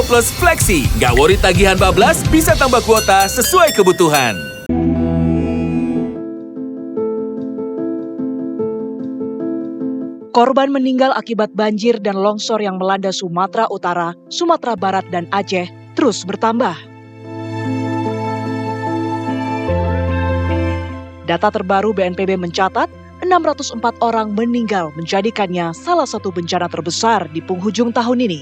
Plus Flexi. Nggak worry tagihan bablas, bisa tambah kuota sesuai kebutuhan. Korban meninggal akibat banjir dan longsor yang melanda Sumatera Utara, Sumatera Barat, dan Aceh terus bertambah. Data terbaru BNPB mencatat 604 orang meninggal, menjadikannya salah satu bencana terbesar di penghujung tahun ini.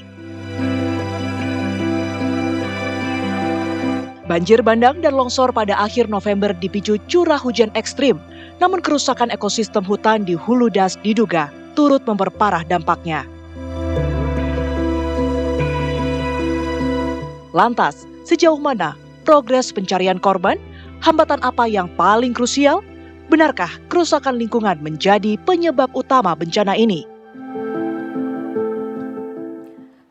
Banjir bandang dan longsor pada akhir November dipicu curah hujan ekstrim, namun kerusakan ekosistem hutan di Hulu Das diduga turut memperparah dampaknya. Lantas, sejauh mana progres pencarian korban? Hambatan apa yang paling krusial? Benarkah kerusakan lingkungan menjadi penyebab utama bencana ini?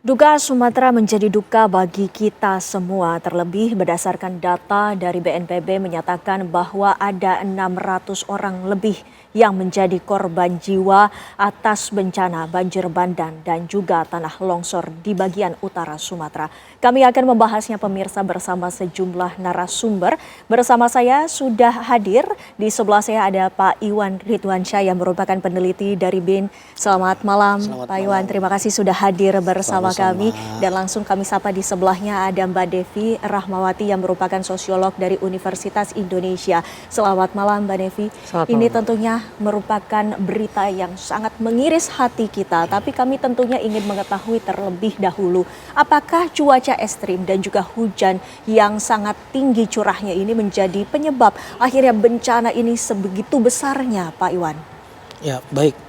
Duka Sumatera menjadi duka bagi kita semua, terlebih berdasarkan data dari BNPB menyatakan bahwa ada 600 orang lebih yang menjadi korban jiwa atas bencana banjir bandang dan juga tanah longsor di bagian utara Sumatera. Kami akan membahasnya pemirsa bersama sejumlah narasumber. Bersama saya sudah hadir, di sebelah saya ada Pak Iwan Ridwansyah yang merupakan peneliti dari BIN. Selamat malam Pak Iwan, terima kasih sudah hadir bersama kami. Dan langsung kami sapa di sebelahnya ada Mbak Devi Rahmawati yang merupakan sosiolog dari Universitas Indonesia. Selamat malam Mbak Devi. Ini tentunya merupakan berita yang sangat mengiris hati kita, tapi kami tentunya ingin mengetahui terlebih dahulu apakah cuaca ekstrim dan juga hujan yang sangat tinggi curahnya ini menjadi penyebab akhirnya bencana ini sebegitu besarnya Pak Iwan? Ya baik,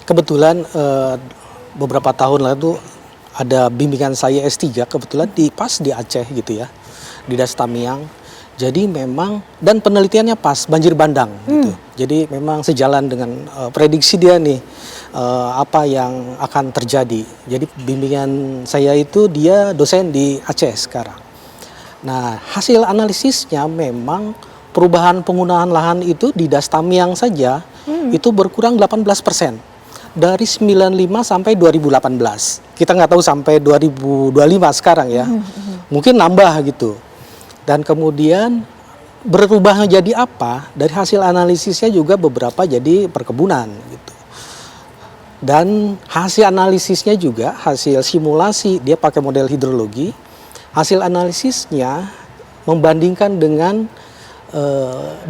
kebetulan beberapa tahun lalu ada bimbingan saya S3 kebetulan pas di Aceh gitu ya, di Das Tamiang. Jadi memang dan penelitiannya pas banjir bandang gitu. Jadi memang sejalan dengan prediksi dia nih apa yang akan terjadi. Jadi bimbingan saya itu dia dosen di Aceh sekarang. Nah, hasil analisisnya memang perubahan penggunaan lahan itu di Das Tamiang saja itu berkurang 18%. Dari 95 sampai 2018. Kita nggak tahu sampai 2025 sekarang ya. Mungkin nambah gitu. Dan kemudian berubahnya jadi apa? Dari hasil analisisnya juga beberapa jadi perkebunan gitu. Dan hasil analisisnya juga hasil simulasi, dia pakai model hidrologi. Hasil analisisnya membandingkan dengan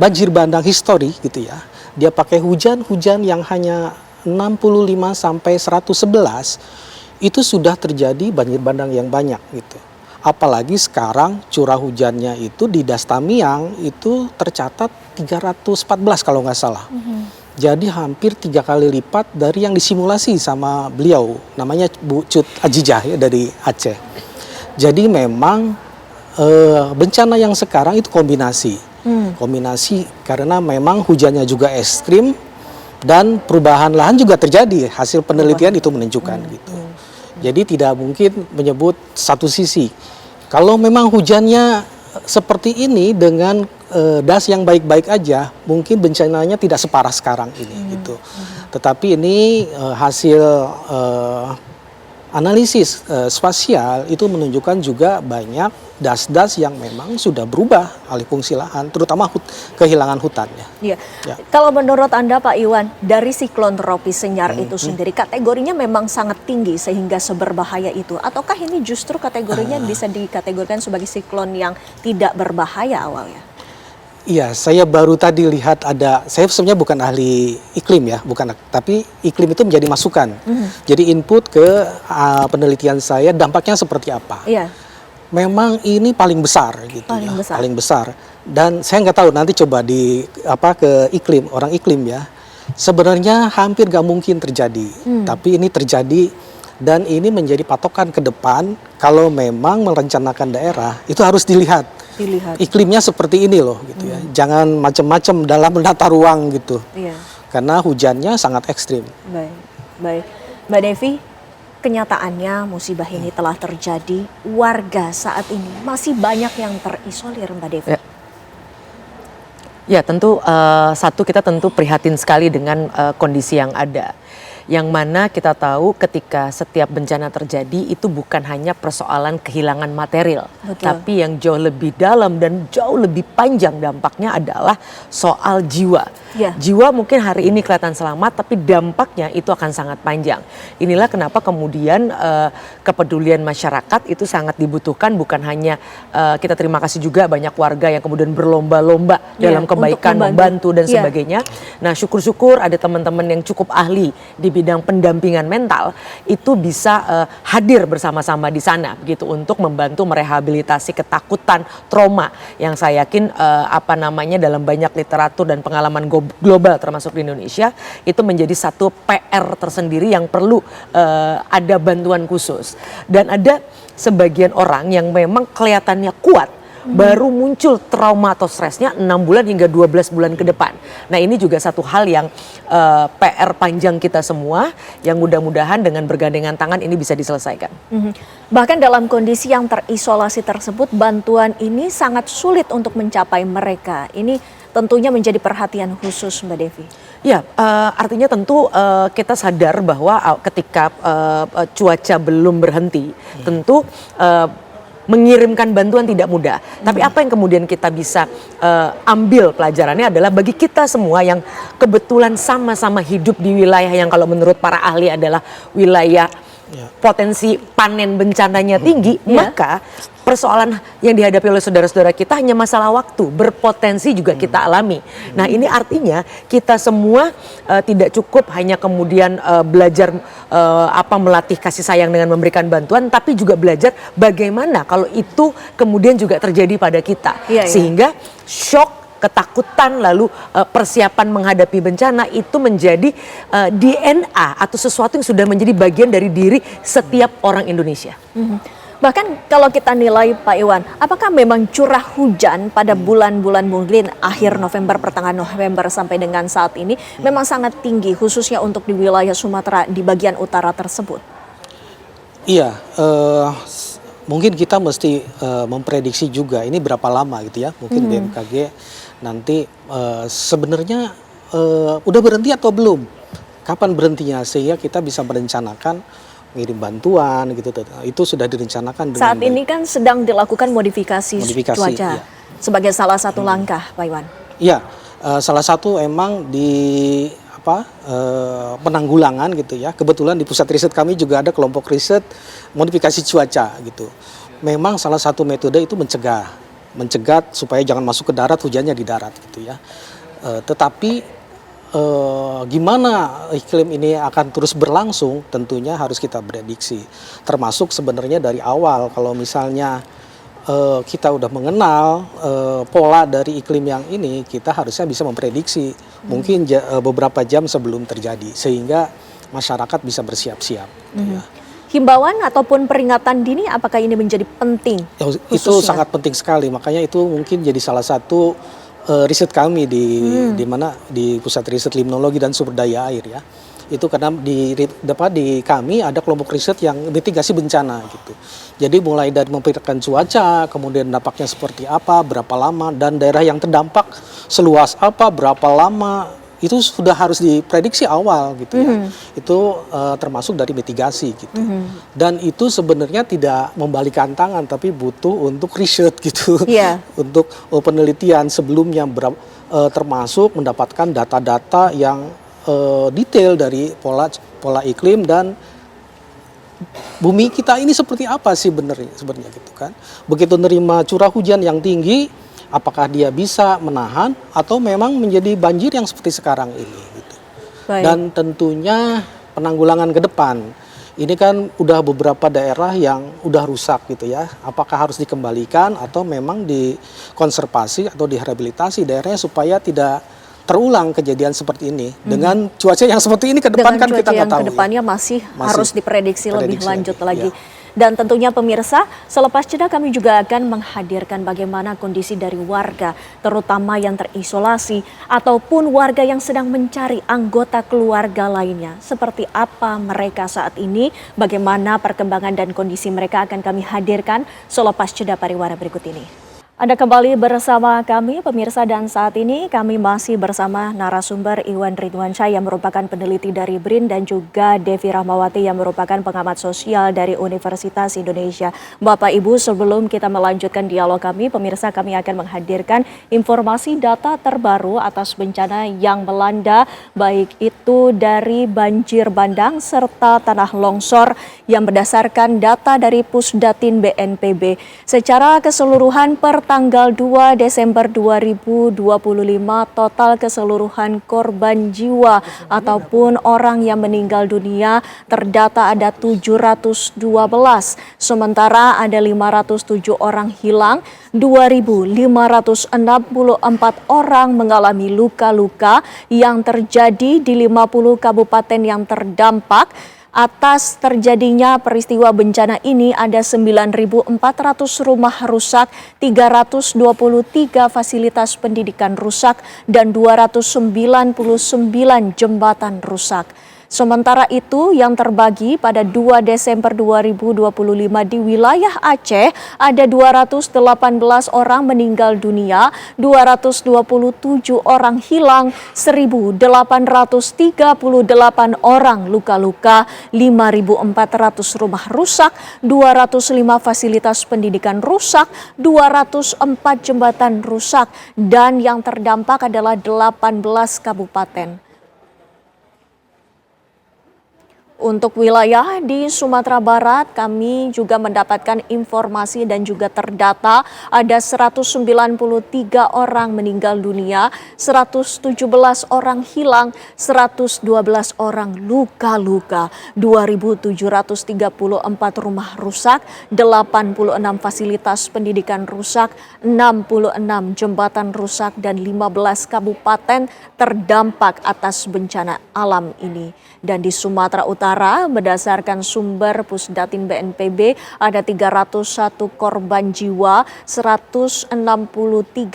banjir bandang histori gitu ya. Dia pakai hujan yang hanya 65 sampai 111 itu sudah terjadi banjir bandang yang banyak gitu. Apalagi sekarang curah hujannya itu di Das Tamiang itu tercatat 314 kalau nggak salah. Jadi hampir 3 kali lipat dari yang disimulasi sama beliau, namanya Bu Cut Ajijah ya, dari Aceh. Jadi memang bencana yang sekarang itu kombinasi karena memang hujannya juga ekstrim dan perubahan lahan juga terjadi. Hasil penelitian itu menunjukkan gitu. Jadi tidak mungkin menyebut satu sisi. Kalau memang hujannya seperti ini dengan das yang baik-baik aja, mungkin bencananya tidak separah sekarang ini gitu. Tetapi ini hasil analisis spasial itu menunjukkan juga banyak das-das yang memang sudah berubah alih fungsi lahan, terutama kehilangan hutannya. Iya. Ya. Kalau menurut Anda Pak Iwan, dari siklon tropis Senyar itu sendiri kategorinya memang sangat tinggi sehingga seberbahaya itu, ataukah ini justru kategorinya bisa dikategorikan sebagai siklon yang tidak berbahaya awalnya? Iya, saya baru tadi lihat saya sebenarnya bukan ahli iklim ya, tapi iklim itu menjadi masukan. Jadi input ke penelitian saya dampaknya seperti apa. Iya. Memang ini paling besar gitu paling besar. Dan saya nggak tahu nanti coba ke iklim, orang iklim ya. Sebenarnya hampir nggak mungkin terjadi, tapi ini terjadi dan ini menjadi patokan ke depan kalau memang merencanakan daerah itu harus dilihat. Iklimnya seperti ini loh gitu ya. Jangan macam-macam dalam menata ruang gitu. Iya. Karena hujannya sangat ekstrim. Baik. Mbak Devi, kenyataannya musibah ini telah terjadi. Warga saat ini masih banyak yang terisolir, Mbak Devi. Ya tentu satu kita tentu prihatin sekali dengan kondisi yang ada. Yang mana kita tahu ketika setiap bencana terjadi itu bukan hanya persoalan kehilangan material. Betul. Tapi yang jauh lebih dalam dan jauh lebih panjang dampaknya adalah soal jiwa. Ya. Jiwa mungkin hari ini kelihatan selamat tapi dampaknya itu akan sangat panjang. Inilah kenapa kemudian kepedulian masyarakat itu sangat dibutuhkan, bukan hanya kita terima kasih juga banyak warga yang kemudian berlomba-lomba dalam kebaikan, membantu dan sebagainya. Nah, syukur-syukur ada teman-teman yang cukup ahli di bidang pendampingan mental itu bisa hadir bersama-sama di sana begitu untuk membantu merehabilitasi ketakutan, trauma yang saya yakin dalam banyak literatur dan pengalaman global termasuk di Indonesia itu menjadi satu PR tersendiri yang perlu ada bantuan khusus. Dan ada sebagian orang yang memang kelihatannya kuat baru muncul trauma atau stresnya 6 bulan hingga 12 bulan ke depan. Nah, ini juga satu hal yang PR panjang kita semua yang mudah-mudahan dengan bergandengan tangan ini bisa diselesaikan. Bahkan dalam kondisi yang terisolasi tersebut, bantuan ini sangat sulit untuk mencapai mereka. Ini tentunya menjadi perhatian khusus Mbak Devi. Ya, artinya tentu kita sadar bahwa ketika cuaca belum berhenti, tentu mengirimkan bantuan tidak mudah. Tapi apa yang kemudian kita bisa ambil pelajarannya adalah bagi kita semua yang kebetulan sama-sama hidup di wilayah yang kalau menurut para ahli adalah wilayah potensi panen bencananya tinggi, maka persoalan yang dihadapi oleh saudara-saudara kita hanya masalah waktu, berpotensi juga kita alami. Nah, ini artinya kita semua tidak cukup hanya kemudian belajar melatih kasih sayang dengan memberikan bantuan, tapi juga belajar bagaimana kalau itu kemudian juga terjadi pada kita. Sehingga shock, ketakutan, lalu persiapan menghadapi bencana itu menjadi DNA atau sesuatu yang sudah menjadi bagian dari diri setiap orang Indonesia. Bahkan kalau kita nilai Pak Iwan, apakah memang curah hujan pada bulan-bulan mungkin akhir November, pertengahan November sampai dengan saat ini memang sangat tinggi khususnya untuk di wilayah Sumatera di bagian utara tersebut? Iya, mungkin kita mesti memprediksi juga ini berapa lama gitu ya. Mungkin BMKG nanti sebenarnya udah berhenti atau belum? Kapan berhentinya sehingga kita bisa merencanakan ngirim bantuan gitu. Itu sudah direncanakan dengan saat ini kan sedang dilakukan modifikasi cuaca sebagai salah satu langkah, Pak Iwan. Iya, salah satu emang di penanggulangan gitu ya. Kebetulan di pusat riset kami juga ada kelompok riset modifikasi cuaca gitu. Memang salah satu metode itu mencegat supaya jangan masuk ke darat, hujannya di darat gitu ya. Tetapi gimana iklim ini akan terus berlangsung tentunya harus kita prediksi. Termasuk sebenarnya dari awal kalau misalnya kita udah mengenal pola dari iklim yang ini, kita harusnya bisa memprediksi mungkin beberapa jam sebelum terjadi sehingga masyarakat bisa bersiap-siap. Ya. Himbauan ataupun peringatan dini apakah ini menjadi penting? Itu sangat penting sekali, makanya itu mungkin jadi salah satu riset kami di mana di pusat riset limnologi dan sumber daya air ya. Itu karena di kami ada kelompok riset yang mitigasi bencana gitu. Jadi mulai dari memperkirakan cuaca, kemudian dampaknya seperti apa, berapa lama, dan daerah yang terdampak seluas apa, berapa lama, itu sudah harus diprediksi awal gitu ya. Itu termasuk dari mitigasi gitu. Dan itu sebenarnya tidak membalikan tangan, tapi butuh untuk riset gitu. Untuk penelitian sebelumnya termasuk mendapatkan data-data yang detail dari pola iklim dan bumi kita ini seperti apa sih sebenarnya gitu kan. Begitu nerima curah hujan yang tinggi, apakah dia bisa menahan atau memang menjadi banjir yang seperti sekarang ini gitu. Dan tentunya penanggulangan ke depan. Ini kan udah beberapa daerah yang udah rusak gitu ya. Apakah harus dikembalikan atau memang dikonservasi atau direhabilitasi daerahnya supaya tidak terulang kejadian seperti ini dengan cuaca yang seperti ini ke depan kan kita nggak tahu. Ke depannya masih harus diprediksi lebih lanjut lagi. Ya. Dan tentunya pemirsa, selepas jeda kami juga akan menghadirkan bagaimana kondisi dari warga, terutama yang terisolasi ataupun warga yang sedang mencari anggota keluarga lainnya. Seperti apa mereka saat ini, bagaimana perkembangan dan kondisi mereka akan kami hadirkan selepas jeda pariwara berikut ini. Anda kembali bersama kami pemirsa dan saat ini kami masih bersama narasumber Iwan Ridwansyah yang merupakan peneliti dari BRIN dan juga Devi Rahmawati yang merupakan pengamat sosial dari Universitas Indonesia. Bapak Ibu, sebelum kita melanjutkan dialog kami, pemirsa kami akan menghadirkan informasi data terbaru atas bencana yang melanda baik itu dari banjir bandang serta tanah longsor yang berdasarkan data dari Pusdatin BNPB. Secara keseluruhan per tanggal 2 Desember 2025 total keseluruhan korban jiwa ataupun orang yang meninggal dunia terdata ada 712, sementara ada 507 orang hilang, 2.564 orang mengalami luka-luka yang terjadi di 50 kabupaten yang terdampak. Atas terjadinya peristiwa bencana ini ada 9.400 rumah rusak, 323 fasilitas pendidikan rusak, dan 299 jembatan rusak. Sementara itu yang terbagi pada 2 Desember 2025 di wilayah Aceh ada 218 orang meninggal dunia, 227 orang hilang, 1.838 orang luka-luka, 5.400 rumah rusak, 205 fasilitas pendidikan rusak, 204 jembatan rusak, dan yang terdampak adalah 18 kabupaten. Untuk wilayah di Sumatera Barat, kami juga mendapatkan informasi dan juga terdata ada 193 orang meninggal dunia, 117 orang hilang, 112 orang luka-luka, 2.734 rumah rusak, 86 fasilitas pendidikan rusak, 66 jembatan rusak, dan 15 kabupaten terdampak atas bencana alam ini. Dan di Sumatera Utara, berdasarkan sumber Pusdatin BNPB, ada 301 korban jiwa, 163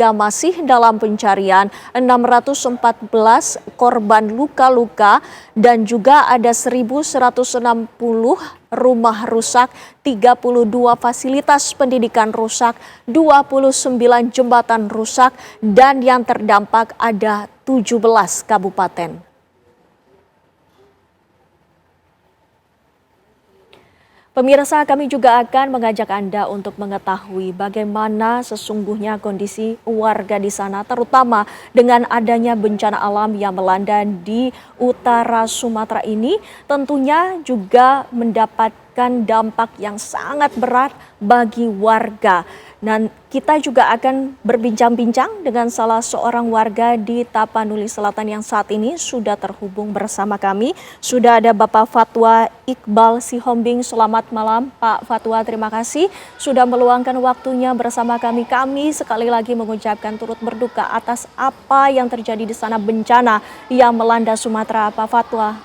masih dalam pencarian, 614 korban luka-luka, dan juga ada 1.160 rumah rusak, 32 fasilitas pendidikan rusak, 29 jembatan rusak, dan yang terdampak ada 17 kabupaten. Pemirsa, kami juga akan mengajak Anda untuk mengetahui bagaimana sesungguhnya kondisi warga di sana, terutama dengan adanya bencana alam yang melanda di utara Sumatera ini, tentunya juga mendapatkan dampak yang sangat berat bagi warga. Dan kita juga akan berbincang-bincang dengan salah seorang warga di Tapanuli Selatan yang saat ini sudah terhubung bersama kami. Sudah ada Bapak Fatwa Iqbal Sihombing. Selamat malam Pak Fatwa, terima kasih sudah meluangkan waktunya bersama kami. Kami sekali lagi mengucapkan turut berduka atas apa yang terjadi di sana, bencana yang melanda Sumatera, Pak Fatwa.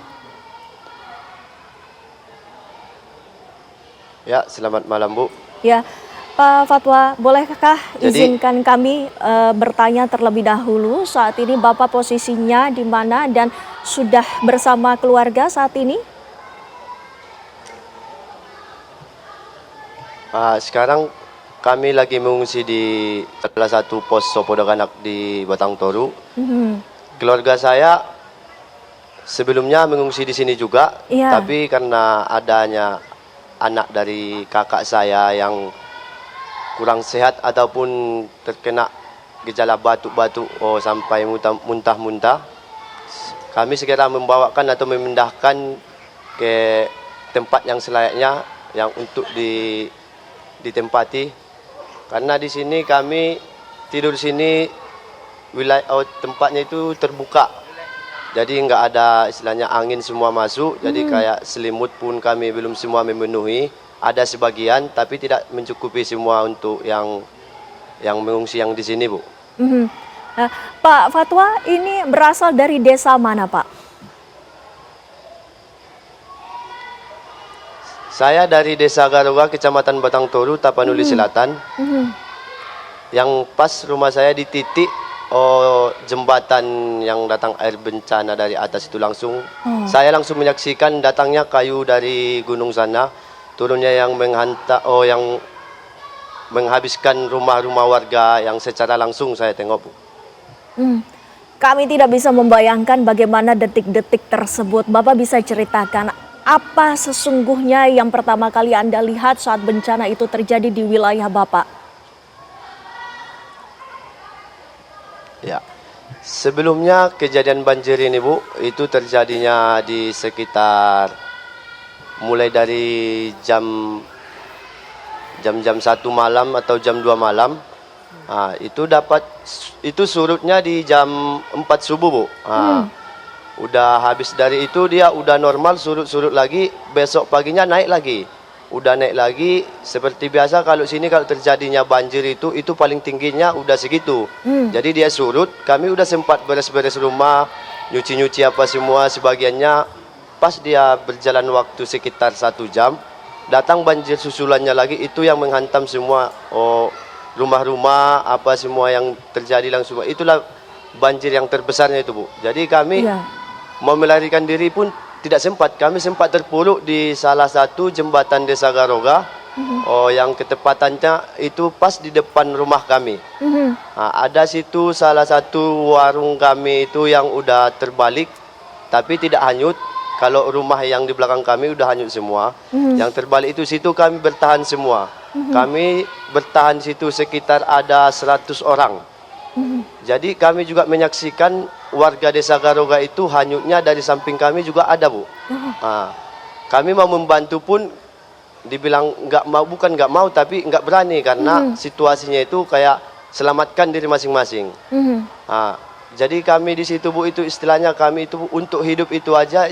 Ya, selamat malam Bu. Ya, Pak Fatwa, bolehkah izinkan kami bertanya terlebih dahulu, saat ini Bapak posisinya di mana dan sudah bersama keluarga saat ini? Sekarang kami lagi mengungsi di salah satu pos Sopodoganak di Batang Toru. Keluarga saya sebelumnya mengungsi di sini juga, tapi karena adanya anak dari kakak saya yang kurang sehat ataupun terkena gejala batuk-batuk sampai muntah-muntah, kami segera membawakan atau memindahkan ke tempat yang selayaknya yang untuk ditempati. Karena di sini kami tidur sini wilayah tempatnya itu terbuka, jadi nggak ada istilahnya angin semua masuk, jadi kayak selimut pun kami belum semua memenuhi. Ada sebagian, tapi tidak mencukupi semua untuk yang mengungsi yang di sini, Bu. Pak Fatwa, ini berasal dari desa mana, Pak? Saya dari Desa Garuga, Kecamatan Batang Toru, Tapanuli Selatan. Yang pas rumah saya di titik jembatan yang datang air bencana dari atas itu langsung. Saya langsung menyaksikan datangnya kayu dari gunung sana. Turunnya yang menghantar, yang menghabiskan rumah-rumah warga yang secara langsung saya tengok, Bu. Kami tidak bisa membayangkan bagaimana detik-detik tersebut. Bapak bisa ceritakan apa sesungguhnya yang pertama kali Anda lihat saat bencana itu terjadi di wilayah Bapak? Ya. Sebelumnya kejadian banjir ini, Bu, itu terjadinya di sekitar mulai dari jam 1 malam atau jam 2 malam. Itu surutnya di jam 4 subuh, Bu. Udah habis dari itu dia udah normal, surut-surut lagi, besok paginya naik lagi. Udah naik lagi seperti biasa. Kalau sini kalau terjadinya banjir itu paling tingginya udah segitu. Jadi dia surut, kami udah sempat beres-beres rumah, nyuci-nyuci apa semua sebagiannya. Pas dia berjalan waktu sekitar 1 jam, datang banjir susulannya lagi, itu yang menghantam semua rumah-rumah apa semua yang terjadi langsung. Itulah banjir yang terbesarnya itu, Bu. Jadi kami mau melarikan diri pun tidak sempat. Kami sempat terpuruk di salah satu jembatan Desa Garoga, yang ketepatannya itu pas di depan rumah kami. Ada situ salah satu warung kami itu yang udah terbalik, tapi tidak hanyut. Kalau rumah yang di belakang kami udah hanyut semua. Yang terbalik itu situ kami bertahan semua. Kami bertahan situ sekitar ada 100 orang. Jadi kami juga menyaksikan warga Desa Garoga itu hanyutnya dari samping kami juga ada, Bu. Kami mau membantu pun dibilang bukan nggak mau, tapi nggak berani karena situasinya itu kayak selamatkan diri masing-masing. Jadi kami di situ, Bu, itu istilahnya kami itu untuk hidup itu aja,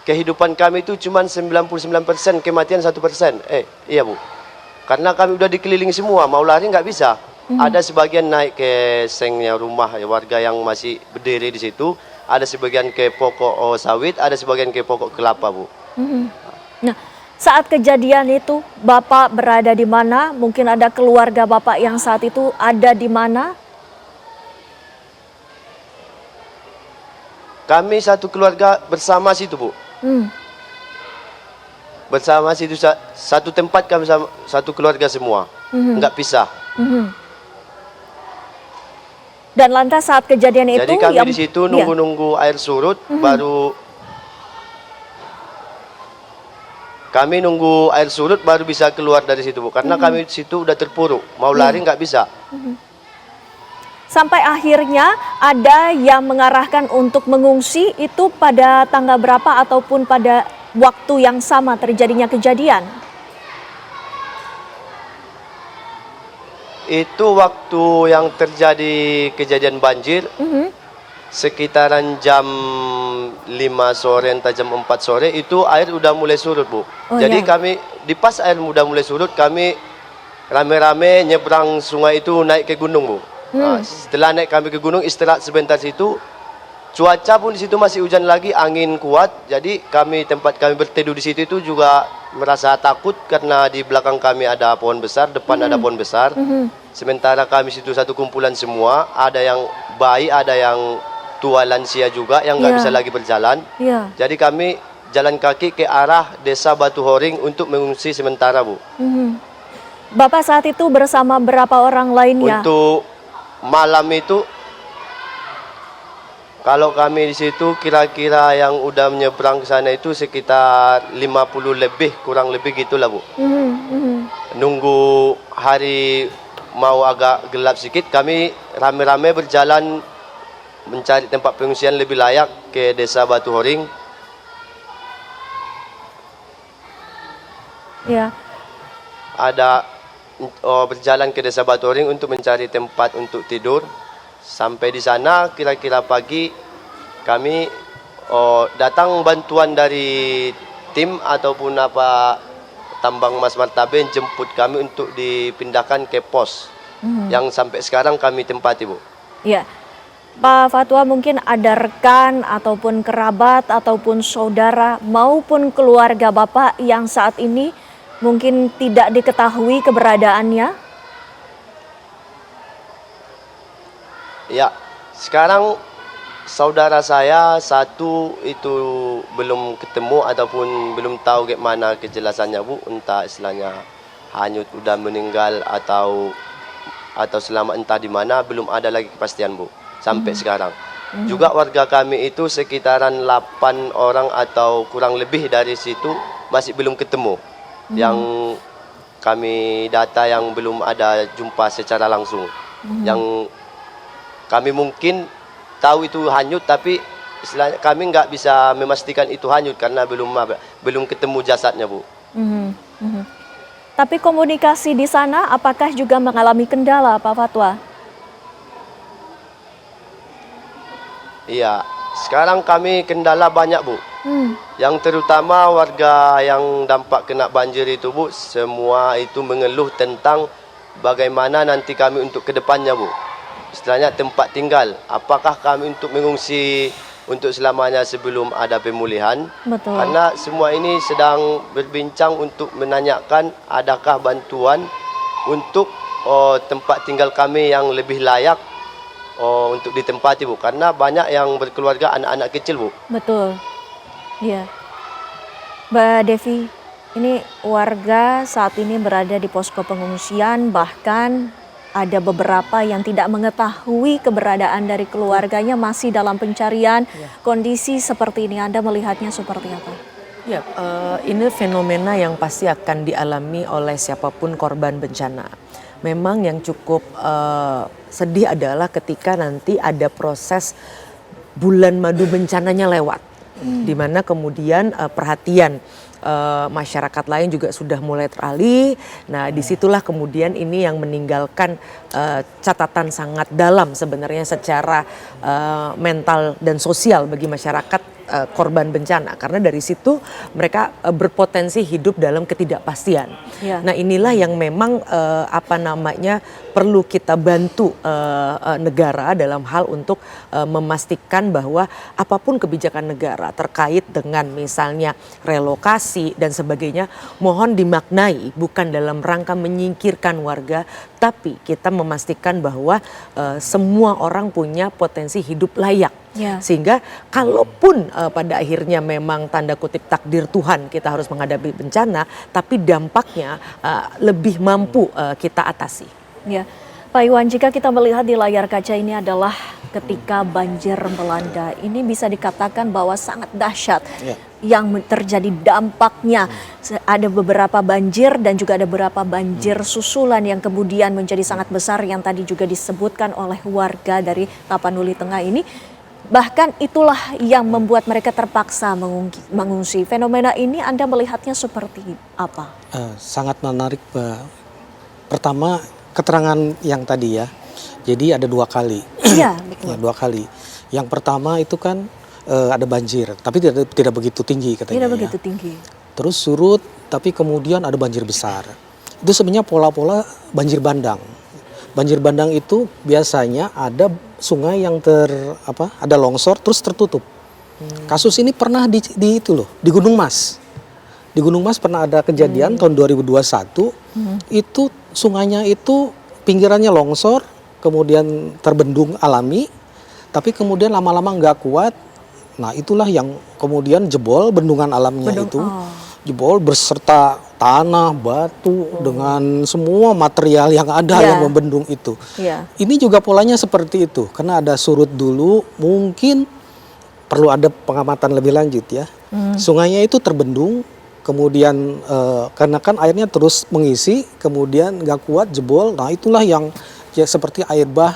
kehidupan kami itu cuma 99%, kematian 1%. Iya, Bu. Karena kami udah dikelilingi semua, mau lari nggak bisa. Ada sebagian naik ke sengnya rumah warga yang masih berdiri di situ, ada sebagian ke pokok sawit, ada sebagian ke pokok kelapa, Bu. Nah, saat kejadian itu Bapak berada di mana? Mungkin ada keluarga Bapak yang saat itu ada di mana? Kami satu keluarga bersama situ, Bu. Bersama situ, satu tempat kami sama, satu keluarga semua, nggak pisah. Dan lantas saat kejadian itu, jadi kami di situ nunggu-nunggu air surut, baru kami nunggu air surut baru bisa keluar dari situ, Bu. Karena kami di situ udah terpuruk, mau lari nggak bisa. Sampai akhirnya ada yang mengarahkan untuk mengungsi itu pada tanggal berapa ataupun pada waktu yang sama terjadinya kejadian? Itu waktu yang terjadi kejadian banjir, sekitaran jam 5 sore entah jam 4 sore itu air udah mulai surut, Bu. Jadi kami di pas air udah mulai surut, kami rame-rame nyebrang sungai itu naik ke gunung, Bu. Setelah naik kami ke gunung, istirahat sebentar situ, cuaca pun di situ masih hujan lagi, angin kuat. Jadi tempat kami berteduh di situ itu juga merasa takut karena di belakang kami ada pohon besar, depan ada pohon besar. Sementara kami situ satu kumpulan semua, ada yang bayi, ada yang tua lansia juga yang nggak bisa lagi berjalan. Jadi kami jalan kaki ke arah Desa Batu Horing untuk mengungsi sementara, Bu. Bapak saat itu bersama berapa orang lainnya? Untuk malam itu, kalau kami di situ kira-kira yang udah menyeberang ke sana itu sekitar 50 lebih, kurang lebih gitulah, Bu. Nunggu hari mau agak gelap sedikit, kami rame-rame berjalan mencari tempat pengungsian lebih layak ke Desa Batu Horing. Ada berjalan ke Desa Batu Horing untuk mencari tempat untuk tidur. Sampai di sana kira-kira pagi kami datang bantuan dari tim ataupun tambang Mas Martabe jemput kami untuk dipindahkan ke pos yang sampai sekarang kami tempati, Bu. Ya, Pak Fatwa, mungkin ada rekan ataupun kerabat ataupun saudara maupun keluarga Bapak yang saat ini mungkin tidak diketahui keberadaannya? Ya, sekarang saudara saya satu itu belum ketemu ataupun belum tahu bagaimana kejelasannya, Bu. Entah istilahnya hanyut, udah meninggal atau selamat entah di mana, belum ada lagi kepastian Bu sampai sekarang. Juga warga kami itu sekitaran 8 orang atau kurang lebih dari situ masih belum ketemu. Yang kami data yang belum ada jumpa secara langsung. Yang kami mungkin tahu itu hanyut, tapi istilahnya kami nggak bisa memastikan itu hanyut karena belum ketemu jasadnya Bu. Tapi komunikasi di sana apakah juga mengalami kendala, Pak Fatwa? Iya, sekarang kami kendala banyak Bu. Yang terutama warga yang dampak kena banjir itu Bu, semua itu mengeluh tentang bagaimana nanti kami untuk kedepannya Bu. Istilahnya tempat tinggal, apakah kami untuk mengungsi untuk selamanya sebelum ada pemulihan? Betul. Karena semua ini sedang berbincang untuk menanyakan adakah bantuan untuk tempat tinggal kami yang lebih layak untuk ditempati Bu, karena banyak yang berkeluarga anak-anak kecil Bu. Betul. Iya. Mbak Devi, ini warga saat ini berada di posko pengungsian, bahkan ada beberapa yang tidak mengetahui keberadaan dari keluarganya, masih dalam pencarian. Kondisi seperti ini Anda melihatnya seperti apa? Ya, ini fenomena yang pasti akan dialami oleh siapapun korban bencana. Memang yang cukup sedih adalah ketika nanti ada proses bulan madu bencananya lewat, di mana kemudian perhatian masyarakat lain juga sudah mulai teralih. Nah, disitulah kemudian ini yang meninggalkan catatan sangat dalam sebenarnya secara mental dan sosial bagi masyarakat korban bencana, karena dari situ mereka berpotensi hidup dalam ketidakpastian. Ya. Nah, inilah yang memang perlu kita bantu negara dalam hal untuk memastikan bahwa apapun kebijakan negara terkait dengan misalnya relokasi dan sebagainya, mohon dimaknai bukan dalam rangka menyingkirkan warga, tapi kita memastikan bahwa semua orang punya potensi hidup layak. Ya. Sehingga kalaupun pada akhirnya memang tanda kutip takdir Tuhan kita harus menghadapi bencana, tapi dampaknya lebih mampu kita atasi. Ya, Pak Iwan, jika kita melihat di layar kaca ini adalah ketika banjir melanda, ini bisa dikatakan bahwa sangat dahsyat. Yang terjadi dampaknya. Ada beberapa banjir dan juga ada beberapa banjir susulan yang kemudian menjadi sangat besar yang tadi juga disebutkan oleh warga dari Tapanuli Tengah ini. Bahkan itulah yang membuat mereka terpaksa mengungsi. Fenomena ini Anda melihatnya seperti apa? Sangat menarik, Mbak. Pertama, keterangan yang tadi ya. Jadi ada 2 kali. Iya, betul. Ya, 2 kali. Yang pertama itu kan ada banjir, tapi tidak begitu tinggi katanya. Tidak begitu tinggi. Terus surut, tapi kemudian ada banjir besar. Itu sebenarnya pola-pola banjir bandang. Banjir bandang itu biasanya ada sungai yang ada longsor terus tertutup. Kasus ini pernah di Gunung Mas. Di Gunung Mas pernah ada kejadian tahun 2021. Itu sungainya itu pinggirannya longsor, kemudian terbendung alami, tapi kemudian lama-lama nggak kuat. Nah, itulah yang kemudian jebol bendungan alamnya itu. Jebol berserta tanah, batu, dengan semua material yang ada yang membendung itu. Ini juga polanya seperti itu, karena ada surut dulu, mungkin perlu ada pengamatan lebih lanjut ya. Sungainya itu terbendung, kemudian karena kan airnya terus mengisi, kemudian nggak kuat jebol. Nah, itulah yang ya seperti air bah.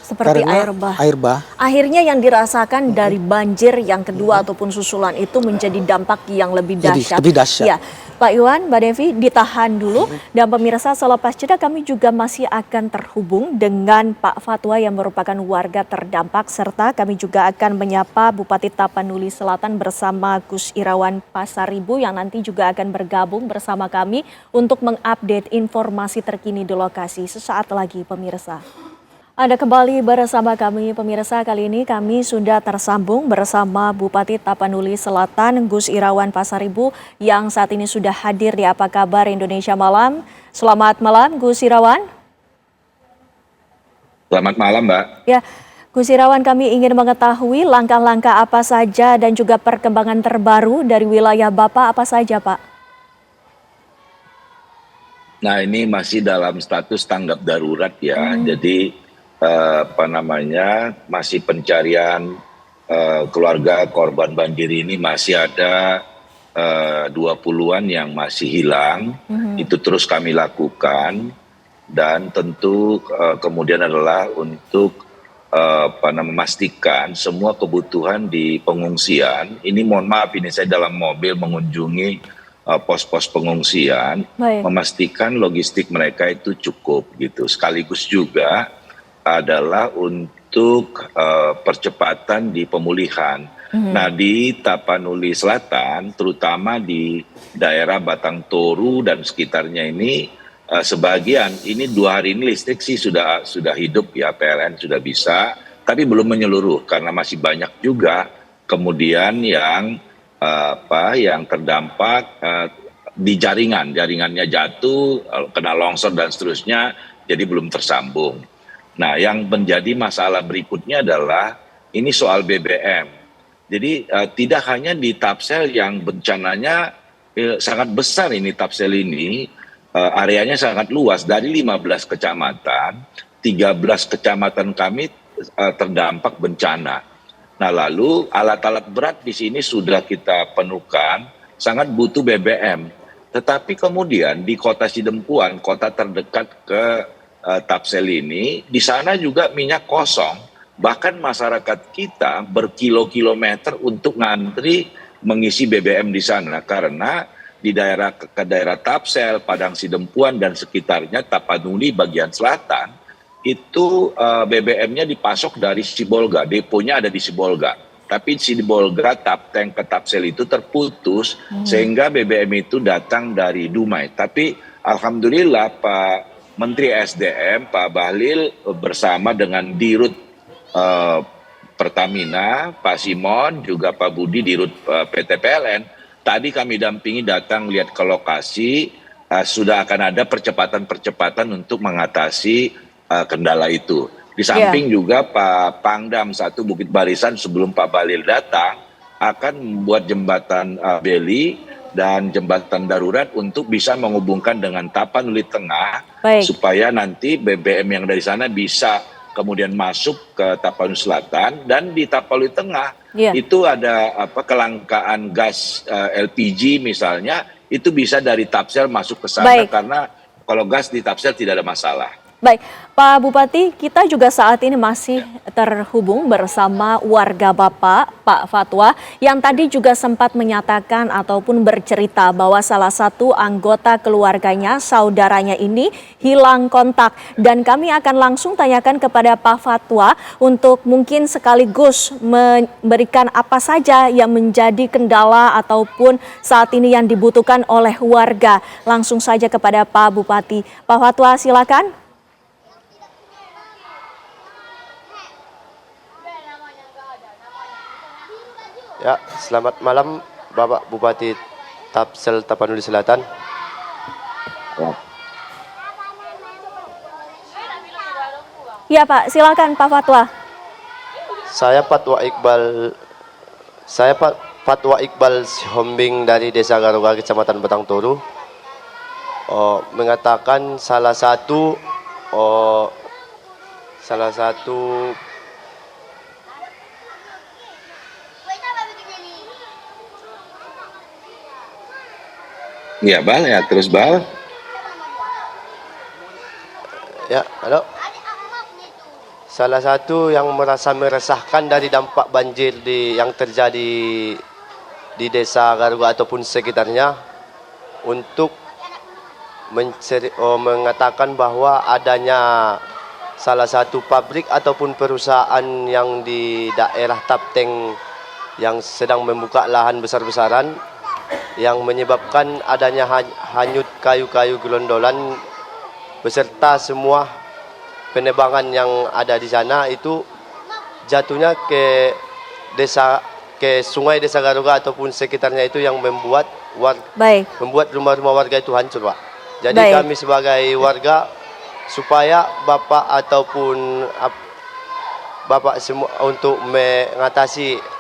Seperti air bah. Akhirnya yang dirasakan dari banjir yang kedua ataupun susulan itu menjadi dampak yang lebih dahsyat. Lebih dahsyat. Ya, Pak Iwan, Mbak Devi, ditahan dulu. Dan pemirsa, selepas jeda kami juga masih akan terhubung dengan Pak Fatwa yang merupakan warga terdampak, serta kami juga akan menyapa Bupati Tapanuli Selatan bersama Gus Irawan Pasaribu yang nanti juga akan bergabung bersama kami untuk mengupdate informasi terkini di lokasi sesaat lagi, pemirsa. Anda kembali bersama kami, pemirsa. Kali ini kami sudah tersambung bersama Bupati Tapanuli Selatan, Gus Irawan Pasaribu, yang saat ini sudah hadir di Apa Kabar Indonesia Malam. Selamat malam, Gus Irawan. Selamat malam, Mbak. Ya, Gus Irawan, kami ingin mengetahui langkah-langkah apa saja dan juga perkembangan terbaru dari wilayah Bapak apa saja, Pak? Nah, ini masih dalam status tanggap darurat ya. Jadi masih pencarian keluarga korban banjir ini masih ada 20-an yang masih hilang. Itu terus kami lakukan dan tentu kemudian adalah untuk memastikan semua kebutuhan di pengungsian. Ini mohon maaf, ini saya dalam mobil mengunjungi pos-pos pengungsian, memastikan logistik mereka itu cukup gitu. Sekaligus juga adalah untuk percepatan di pemulihan. Nah, di Tapanuli Selatan, terutama di daerah Batang Toru dan sekitarnya ini, sebagian ini 2 hari ini listrik sih sudah hidup ya, PLN sudah bisa, tapi belum menyeluruh karena masih banyak juga kemudian yang terdampak di jaringannya jatuh, kena longsor dan seterusnya, jadi belum tersambung. Nah, yang menjadi masalah berikutnya adalah ini soal BBM. Jadi tidak hanya di Tapsel yang bencananya sangat besar, ini Tapsel ini areanya sangat luas, dari 15 kecamatan, 13 kecamatan kami terdampak bencana. Nah, lalu alat-alat berat di sini sudah kita penuhkan, sangat butuh BBM. Tetapi kemudian di kota Sidempuan, kota terdekat ke Tapsel ini, di sana juga minyak kosong. Bahkan masyarakat kita berkilo-kilometer untuk ngantri mengisi BBM di sana. Karena di daerah Tapsel, Padang Sidempuan dan sekitarnya, Tapanuli bagian selatan, itu BBM-nya dipasok dari Sibolga, deponya ada di Sibolga. Tapi Sibolga tank ke Tapsel itu terputus, sehingga BBM itu datang dari Dumai. Tapi alhamdulillah Pak Menteri SDM, Pak Bahlil bersama dengan Dirut Pertamina, Pak Simon, juga Pak Budi Dirut PT PLN, tadi kami dampingi datang lihat ke lokasi, sudah akan ada percepatan-percepatan untuk mengatasi kendala itu. Di samping juga Pak Pangdam 1 Bukit Barisan sebelum Pak Bahlil datang akan membuat jembatan beli dan jembatan darurat untuk bisa menghubungkan dengan Tapanuli Tengah, supaya nanti BBM yang dari sana bisa kemudian masuk ke Tapanuli Selatan. Dan di Tapanuli Tengah itu ada kelangkaan gas LPG misalnya, itu bisa dari Tapsel masuk ke sana, karena kalau gas di Tapsel tidak ada masalah. Baik, Pak Bupati, kita juga saat ini masih terhubung bersama warga Bapak, Pak Fatwa, yang tadi juga sempat menyatakan ataupun bercerita bahwa salah satu anggota keluarganya, saudaranya ini hilang kontak. Dan kami akan langsung tanyakan kepada Pak Fatwa untuk mungkin sekaligus memberikan apa saja yang menjadi kendala ataupun saat ini yang dibutuhkan oleh warga. Langsung saja kepada Pak Bupati. Pak Fatwa, silakan. Ya, selamat malam Bapak Bupati Tapsel Tapanuli Selatan. Ya Pak, silakan Pak Fatwa. Saya Fatwa Iqbal Sihombing dari Desa Garuga, Kecamatan Batang Toru, mengatakan salah satu Ya, Bal, ya terus Bal. Ya, halo. Salah satu yang merasa meresahkan dari dampak banjir yang terjadi di Desa Garuga ataupun sekitarnya, untuk mengatakan bahwa adanya salah satu pabrik ataupun perusahaan yang di daerah Tapteng yang sedang membuka lahan besar-besaran, yang menyebabkan adanya hanyut kayu-kayu gelondolan beserta semua penebangan yang ada di sana, itu jatuhnya ke sungai Desa Garuga ataupun sekitarnya, itu yang membuat rumah-rumah warga itu hancur, Pak. Jadi kami sebagai warga, supaya Bapak ataupun Bapak semua untuk mengatasi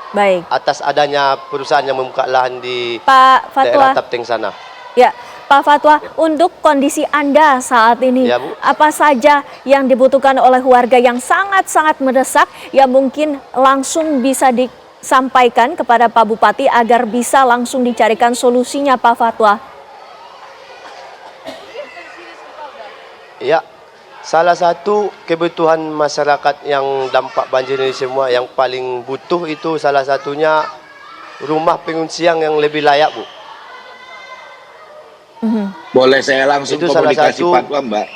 atas adanya perusahaan yang membuka lahan di daerah Tapteng sana. Ya, Pak Fatwa, untuk kondisi Anda saat ini, Ya, Bu. apa saja yang dibutuhkan oleh warga yang sangat-sangat mendesak yang mungkin langsung bisa disampaikan kepada Pak Bupati agar bisa langsung dicarikan solusinya, Pak Fatwa? Ya, salah satu kebutuhan masyarakat yang dampak banjir ini semua yang paling butuh itu salah satunya rumah pengungsian yang lebih layak, Bu. Boleh saya langsung Itu salah komunikasi satu- Fatwa, Mbak?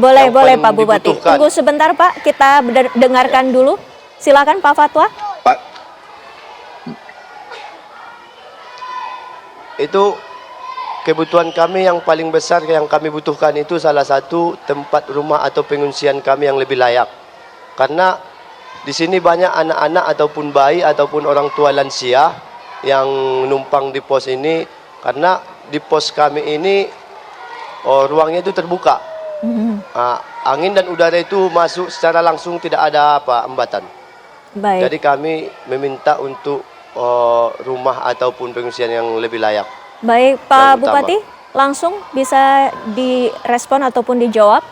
Boleh, Yang boleh paling Pak Bupati. dibutuhkan. Tunggu sebentar Pak, kita dengarkan dulu. Silakan Pak Fatwa. Pak, Itu kebutuhan kami yang paling besar yang kami butuhkan itu salah satu tempat rumah atau pengungsian kami yang lebih layak. Karena di sini banyak anak-anak ataupun bayi ataupun orang tua lansia yang numpang di pos ini karena di pos kami ini ruangnya itu terbuka. Angin dan udara itu masuk secara langsung, tidak ada hambatan. Baik. Jadi kami meminta untuk rumah ataupun pengungsian yang lebih layak. Baik, Pak Yang utama. Bupati, langsung bisa direspon ataupun dijawab.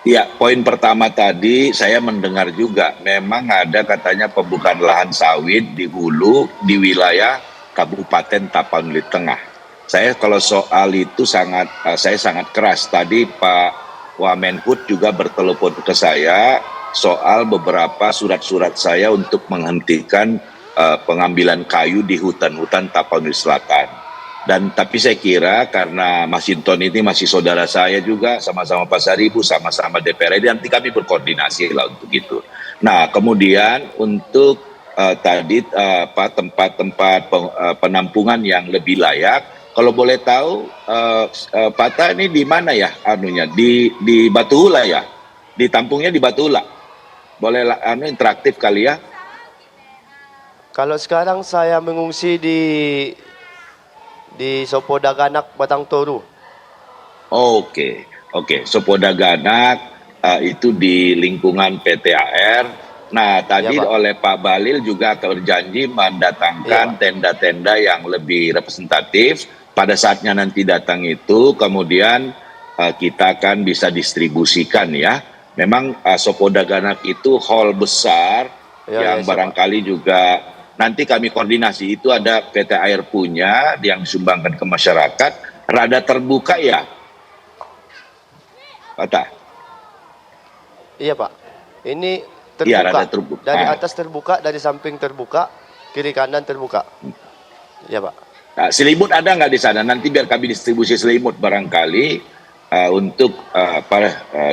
ya, poin pertama tadi saya mendengar juga memang ada katanya pembukaan lahan sawit di hulu di wilayah Kabupaten Tapanuli Tengah. Saya kalau soal itu saya sangat keras. Tadi Pak Wamenhut juga bertelepon ke saya soal beberapa surat-surat saya untuk menghentikan pengambilan kayu di hutan-hutan Tapanuli Selatan. Dan tapi saya kira karena Mas Hinton ini masih saudara saya juga, sama-sama Pasar Ibu, sama-sama DPR, nanti kami berkoordinasi lah untuk itu. Nah, kemudian untuk tadi tempat-tempat penampungan yang lebih layak, kalau boleh tahu Pak Ta ini di mana ya anunya? Di Batuula ya? Ditampungnya di Batuula. Boleh interaktif kali ya? Kalau sekarang saya mengungsi di Sopodaganak, Batang Toru. Oke. Sopodaganak itu di lingkungan PTAR. Nah, tadi Ya, Pak. oleh Pak Balil juga berjanji mendatangkan Iya, Pak. tenda-tenda yang lebih representatif. Pada saatnya nanti datang itu, kemudian kita akan bisa distribusikan ya. Memang Sopodaganak itu hall besar Ya, yang ya, siap, barangkali juga nanti kami koordinasi. Itu ada PT Air punya yang disumbangkan ke masyarakat. Rada terbuka ya, Pak Ta? Iya, Pak. Ini Iya, terbuka. rada terbuka. Dari atas terbuka, dari samping terbuka, kiri kanan terbuka. Iya, Pak. Nah, selimut ada nggak di sana? Nanti biar kami distribusi selimut barangkali untuk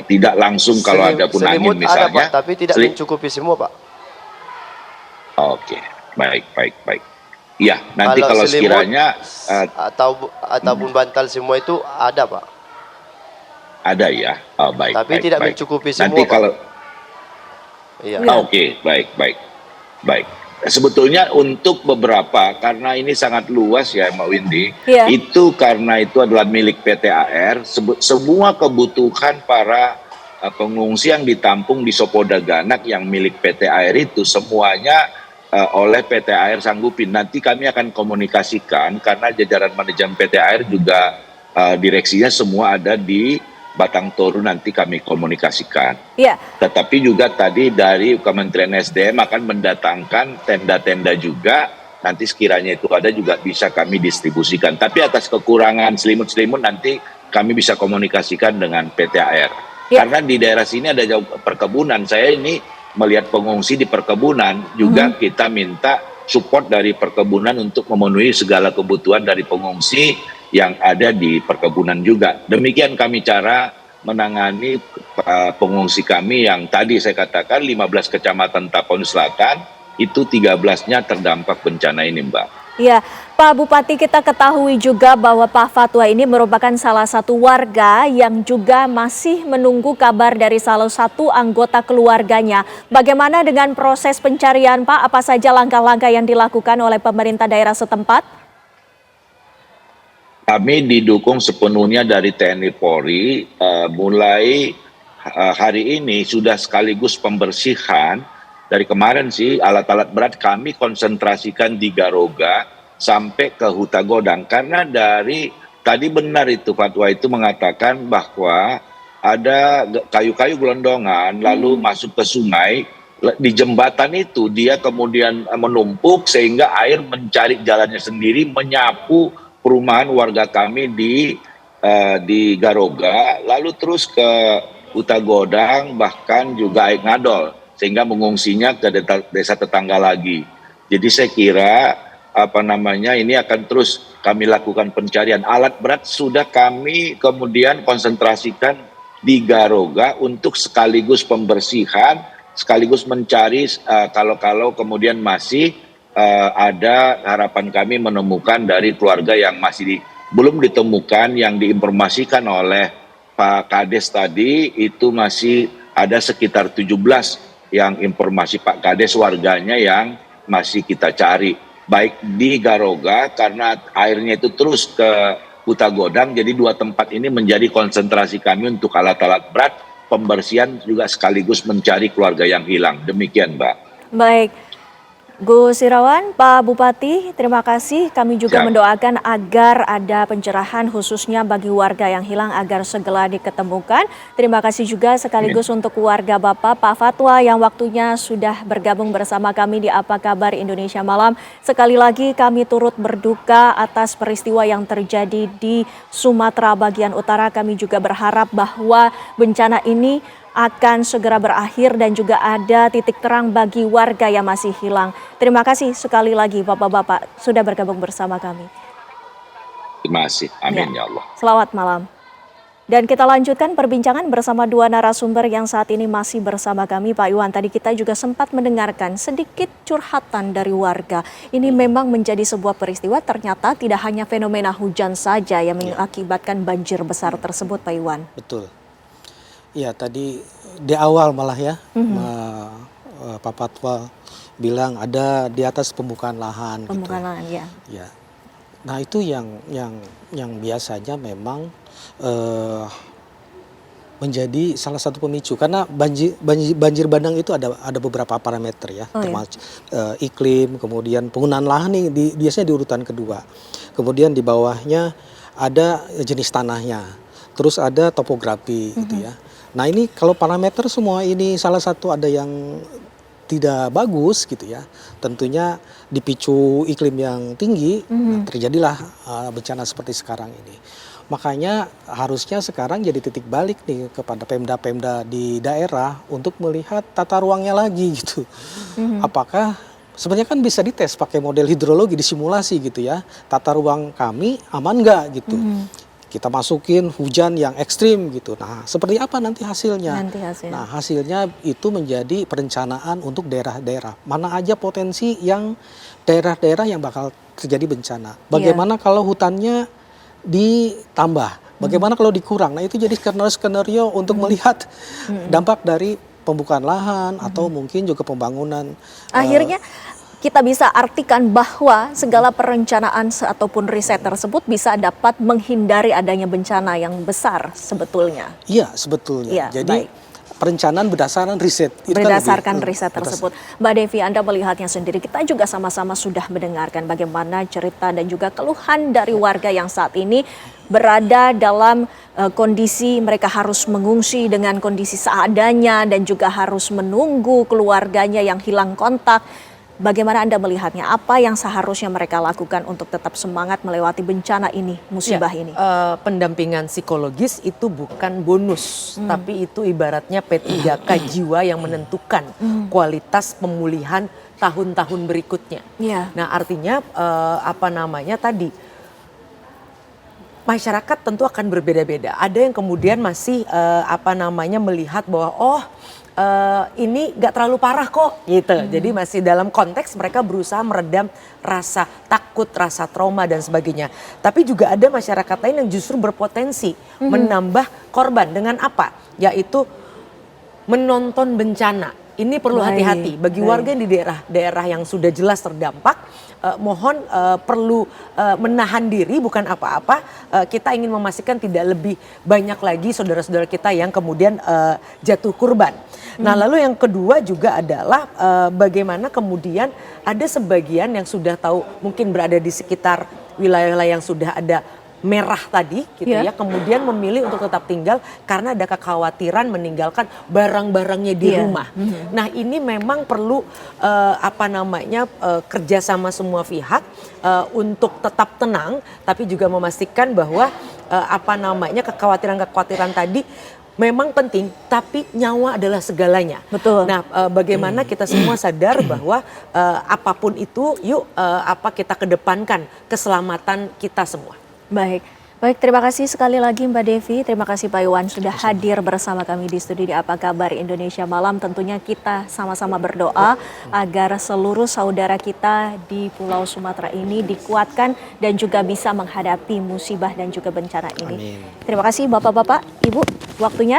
tidak langsung kalau ada pun angin Selimut misalnya. ada, Pak, tapi tidak mencukupi semua, Pak. Oke, baik. Iya, nanti kalau selimut sekiranya ataupun bantal semua itu ada, Pak. ada ya. Oh, baik. Tapi baik, tidak baik. mencukupi Nanti semua, Pak. kalau Iya. Oke, baik. Sebetulnya untuk beberapa, karena ini sangat luas ya Mbak Windy, Iya. itu karena itu adalah milik PT AR, semua kebutuhan para pengungsi yang ditampung di Sopodaganak yang milik PT AR itu semuanya oleh PT AR sanggupin. Nanti kami akan komunikasikan karena jajaran manajemen PT AR juga direksinya semua ada di Batang Toru, nanti kami komunikasikan. Iya. Tetapi juga tadi dari Kementerian SDM akan mendatangkan tenda-tenda juga, nanti sekiranya itu ada juga bisa kami distribusikan. Tapi atas kekurangan selimut-selimut nanti kami bisa komunikasikan dengan PT AR. Ya. Karena di daerah sini ada jauh perkebunan, saya ini melihat pengungsi di perkebunan, juga kita minta support dari perkebunan untuk memenuhi segala kebutuhan dari pengungsi yang ada di perkebunan juga. Demikian kami cara menangani pengungsi kami yang tadi saya katakan 15 kecamatan Tapanuli Selatan, itu 13-nya terdampak bencana ini, Mbak. Ya, Pak Bupati, kita ketahui juga bahwa Pak Fatwa ini merupakan salah satu warga yang juga masih menunggu kabar dari salah satu anggota keluarganya. Bagaimana dengan proses pencarian, Pak? Apa saja langkah-langkah yang dilakukan oleh pemerintah daerah setempat? Kami didukung sepenuhnya dari TNI Polri, mulai hari ini sudah sekaligus pembersihan. Dari kemarin sih alat-alat berat kami konsentrasikan di Garoga sampai ke Huta Godang. Karena dari tadi benar itu fatwa itu mengatakan bahwa ada kayu-kayu gelondongan lalu masuk ke sungai, di jembatan itu dia kemudian menumpuk sehingga air mencari jalannya sendiri menyapu perumahan warga kami di Garoga, lalu terus ke Utagodang, bahkan juga Aik Ngadol, sehingga mengungsinya ke desa tetangga lagi. Jadi saya kira ini akan terus kami lakukan pencarian. Alat berat sudah kami kemudian konsentrasikan di Garoga untuk sekaligus pembersihan, sekaligus mencari kalau kemudian masih ada harapan kami menemukan dari keluarga yang masih belum ditemukan, yang diinformasikan oleh Pak Kades tadi itu masih ada sekitar 17 yang informasi Pak Kades warganya yang masih kita cari. Baik di Garoga karena airnya itu terus ke Utagodang, jadi 2 tempat ini menjadi konsentrasi kami untuk alat-alat berat, pembersihan juga sekaligus mencari keluarga yang hilang. Demikian, Mbak. Baik, Gus Irawan, Pak Bupati, terima kasih. Kami juga mendoakan agar ada pencerahan khususnya bagi warga yang hilang agar segera diketemukan. Terima kasih juga sekaligus untuk keluarga Bapak, Pak Fatwa yang waktunya sudah bergabung bersama kami di Apa Kabar Indonesia Malam. Sekali lagi kami turut berduka atas peristiwa yang terjadi di Sumatera bagian utara. Kami juga berharap bahwa bencana ini akan segera berakhir dan juga ada titik terang bagi warga yang masih hilang. Terima kasih sekali lagi Bapak-Bapak sudah bergabung bersama kami. Terima kasih. Amin ya Allah. Selamat malam. Dan kita lanjutkan perbincangan bersama 2 narasumber yang saat ini masih bersama kami. Pak Iwan, tadi kita juga sempat mendengarkan sedikit curhatan dari warga. Ini memang menjadi sebuah peristiwa, ternyata tidak hanya fenomena hujan saja yang mengakibatkan banjir besar tersebut, Pak Iwan. Betul. Ya, tadi di awal malah ya, Pak Fatwa bilang ada di atas pembukaan lahan. Pembukaan lahan, ya. Ya. Nah itu yang biasanya memang menjadi salah satu pemicu, karena banjir bandang itu ada beberapa parameter ya, termasuk iklim, kemudian penggunaan lahan nih biasanya di urutan kedua, kemudian di bawahnya ada jenis tanahnya, terus ada topografi gitu ya. Nah ini kalau parameter semua ini salah satu ada yang tidak bagus gitu ya, tentunya dipicu iklim yang tinggi, terjadilah bencana seperti sekarang ini. Makanya harusnya sekarang jadi titik balik nih kepada pemda-pemda di daerah untuk melihat tata ruangnya lagi gitu. Apakah sebenarnya kan bisa dites pakai model hidrologi, disimulasi gitu ya, tata ruang kami aman nggak gitu. Kita masukin hujan yang ekstrim gitu. Nah, seperti apa nanti hasilnya? Nah, hasilnya itu menjadi perencanaan untuk daerah-daerah. Mana aja potensi yang daerah-daerah yang bakal terjadi bencana. Bagaimana kalau hutannya ditambah? Bagaimana kalau dikurang? Nah, itu jadi skenario untuk melihat dampak dari pembukaan lahan atau mungkin juga pembangunan. Akhirnya kita bisa artikan bahwa segala perencanaan ataupun riset tersebut bisa dapat menghindari adanya bencana yang besar sebetulnya. Iya, sebetulnya. Jadi perencanaan berdasarkan riset. Berdasarkan riset tersebut. Mbak Devi, Anda melihatnya sendiri, kita juga sama-sama sudah mendengarkan bagaimana cerita dan juga keluhan dari warga yang saat ini berada dalam kondisi mereka harus mengungsi dengan kondisi seadanya dan juga harus menunggu keluarganya yang hilang kontak. Bagaimana Anda melihatnya? Apa yang seharusnya mereka lakukan untuk tetap semangat melewati bencana ini, musibah ini? Pendampingan psikologis itu bukan bonus, tapi itu ibaratnya P3K jiwa yang menentukan kualitas pemulihan tahun-tahun berikutnya. Nah, artinya tadi masyarakat tentu akan berbeda-beda. Ada yang kemudian masih melihat bahwa ini gak terlalu parah kok gitu. Jadi masih dalam konteks mereka berusaha meredam rasa takut, rasa trauma dan sebagainya. Tapi juga ada masyarakat lain yang justru berpotensi menambah korban dengan apa? Yaitu menonton bencana. Ini perlu hati-hati bagi warga di daerah yang sudah jelas terdampak. Mohon perlu menahan diri, bukan apa-apa. Kita ingin memastikan tidak lebih banyak lagi saudara-saudara kita yang kemudian jatuh kurban. Nah, lalu yang kedua juga adalah bagaimana kemudian ada sebagian yang sudah tahu mungkin berada di sekitar wilayah-wilayah yang sudah ada merah tadi gitu ya, kemudian memilih untuk tetap tinggal karena ada kekhawatiran meninggalkan barang-barangnya di rumah. Nah, ini memang perlu kerjasama semua pihak untuk tetap tenang, tapi juga memastikan bahwa kekhawatiran-kekhawatiran tadi memang penting, tapi nyawa adalah segalanya. Betul. Nah, bagaimana kita semua sadar bahwa apapun itu, yuk kita kedepankan keselamatan kita semua. Baik. Baik, terima kasih sekali lagi Mbak Devi, terima kasih Pak Iwan sudah hadir bersama kami di studio di Apa Kabar Indonesia Malam. Tentunya kita sama-sama berdoa agar seluruh saudara kita di Pulau Sumatera ini dikuatkan dan juga bisa menghadapi musibah dan juga bencana ini. Amin. Terima kasih Bapak-Bapak, Ibu, waktunya.